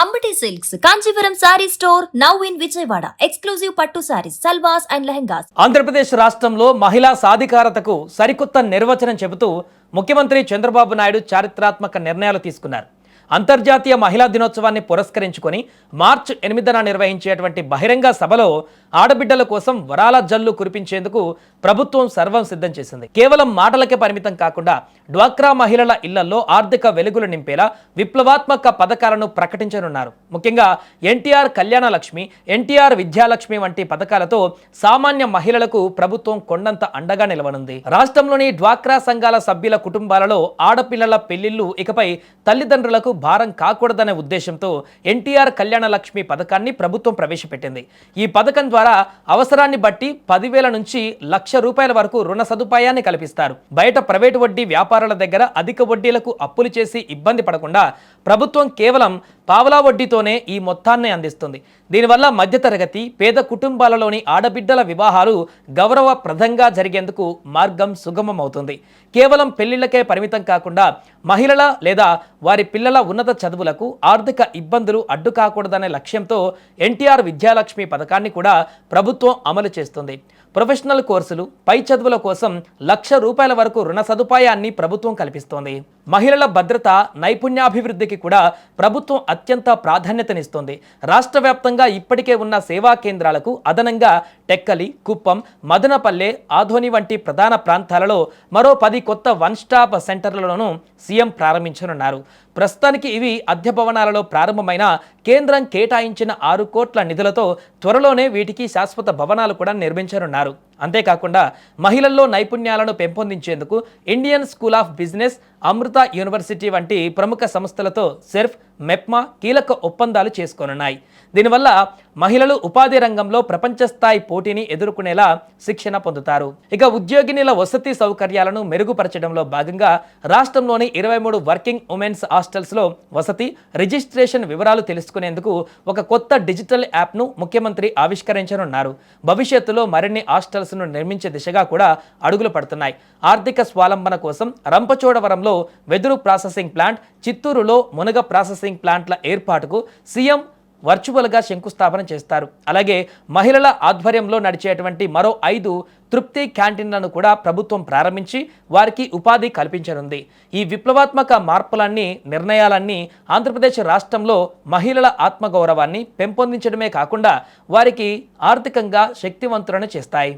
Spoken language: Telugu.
Ambati silks Kanchipuram sorry store now in Vijayawada. Exclusive పట్టు సారీస్, సల్వాస్ అండ్ లెహంగాస్. ఆంధ్రప్రదేశ్ రాష్ట్రంలో మహిళా సాధికారతకు సరికొత్త నిర్వచనం చెబుతూ ముఖ్యమంత్రి చంద్రబాబు నాయుడు చారిత్రాత్మక నిర్ణయాలు తీసుకున్నారు. అంతర్జాతీయ మహిళా దినోత్సవాన్ని పురస్కరించుకొని మార్చి 8న నిర్వహించేటువంటి బహిరంగ సభలో ఆడబిడ్డల కోసం వరాల జల్లు కురిపించేందుకు ప్రభుత్వం సర్వం సిద్ధం చేసింది. కేవలం మాటలకే పరిమితం కాకుండా డ్వాక్రా మహిళల ఇళ్లలో ఆర్థిక వెలుగులు నింపేలా విప్లవాత్మక పథకాలను ప్రకటించనున్నారు. ముఖ్యంగా ఎన్టీఆర్ కళ్యాణ లక్ష్మి, ఎన్టీఆర్ విద్యాలక్ష్మి వంటి పథకాలతో సామాన్య మహిళలకు ప్రభుత్వం కొండంత అండగా నిలవనుంది. రాష్ట్రంలోని డ్వాక్రా సంఘాల సభ్యుల కుటుంబాలలో ఆడపిల్లల పెళ్లిళ్లు ఇకపై తల్లిదండ్రులకు భారం కాకూడదనే ఉద్దేశంతో ఎన్టీఆర్ కళ్యాణ లక్ష్మి పథకాన్ని ప్రభుత్వం ప్రవేశపెట్టింది. ఈ పథకం ద్వారా అవసరాన్ని బట్టి 10,000 నుంచి ₹1,00,000 వరకు రుణ సదుపాయాన్ని కల్పిస్తారు. బయట ప్రైవేటు వడ్డీ వ్యాపారుల దగ్గర అధిక వడ్డీలకు అప్పులు చేసి ఇబ్బంది పడకుండా ప్రభుత్వం కేవలం పావలా వడ్డీతోనే ఈ మొత్తాన్ని అందిస్తుంది. దీనివల్ల మధ్యతరగతి పేద కుటుంబాలలోని ఆడబిడ్డల వివాహాలు గౌరవప్రదంగా జరిగేందుకు మార్గం సుగమమవుతుంది. కేవలం పెళ్లిళ్లకే పరిమితం కాకుండా మహిళల లేదా వారి పిల్లల ఉన్నత చదువులకు ఆర్థిక ఇబ్బందులు అడ్డు కాకూడదనే లక్ష్యంతో ఎన్టీఆర్ విద్యాలక్ష్మి పథకాన్ని కూడా ప్రభుత్వం అమలు చేస్తుంది. ప్రొఫెషనల్ కోర్సులు, పై చదువుల కోసం ₹1,00,000 వరకు రుణ సదుపాయాన్ని ప్రభుత్వం కల్పిస్తోంది. మహిళల భద్రత, నైపుణ్యాభివృద్ధికి కూడా ప్రభుత్వం అత్యంత ప్రాధాన్యతనిస్తోంది. రాష్ట్ర వ్యాప్తంగా ఇప్పటికే ఉన్న సేవా కేంద్రాలకు అదనంగా టెక్కలి, కుప్పం, మదనపల్లె, ఆధోని వంటి ప్రధాన ప్రాంతాలలో మరో 10 కొత్త వన్ స్టాప్ సెంటర్లను సీఎం ప్రారంభించనున్నారు. ప్రస్తుతానికి ఇవి అద్దె భవనాలలో ప్రారంభమైన కేంద్రం కేటాయించిన 6 కోట్ల నిధులతో త్వరలోనే వీటికి శాశ్వత భవనాలు కూడా నిర్మించనున్నారు. అంతేకాకుండా మహిళల్లో నైపుణ్యాలను పెంపొందించేందుకు Indian School of Business, Amrita university వంటి ప్రముఖ సంస్థలతో సెర్ఫ్, మెప్మా కీలక ఒప్పందాలు చేసుకోనున్నాయి. దీనివల్ల మహిళలు ఉపాధి రంగంలో ప్రపంచ స్థాయి పోటీని ఎదుర్కొనేలా శిక్షణ పొందుతారు. ఇక ఉద్యోగినుల వసతి సౌకర్యాలను మెరుగుపరచడంలో భాగంగా రాష్ట్రంలోని 23 వర్కింగ్ ఉమెన్స్ హాస్టల్స్లో వసతి, రిజిస్ట్రేషన్ వివరాలు తెలుసుకునేందుకు ఒక కొత్త డిజిటల్ యాప్ను ముఖ్యమంత్రి ఆవిష్కరించనున్నారు. భవిష్యత్తులో మరిన్ని హాస్టల్స్ను నిర్మించే దిశగా కూడా అడుగులు పడుతున్నాయి. ఆర్థిక స్వాలంబన కోసం రంపచోడవరంలో వెదురు ప్రాసెసింగ్ ప్లాంట్, చిత్తూరులో మునగ ప్రాసెసింగ్ ప్లాంట్ల ఏర్పాటుకు సీఎం వర్చువల్గా శంకుస్థాపన చేస్తారు. అలాగే మహిళల ఆధ్వర్యంలో నడిచేటువంటి మరో 5 తృప్తి క్యాంటీన్లను కూడా ప్రభుత్వం ప్రారంభించి వారికి ఉపాధి కల్పించనుంది. ఈ విప్లవాత్మక మార్పులన్నీ, నిర్ణయాలన్నీ ఆంధ్రప్రదేశ్ రాష్ట్రంలో మహిళల ఆత్మగౌరవాన్ని పెంపొందించడమే కాకుండా వారికి ఆర్థికంగా శక్తివంతులను చేస్తాయి.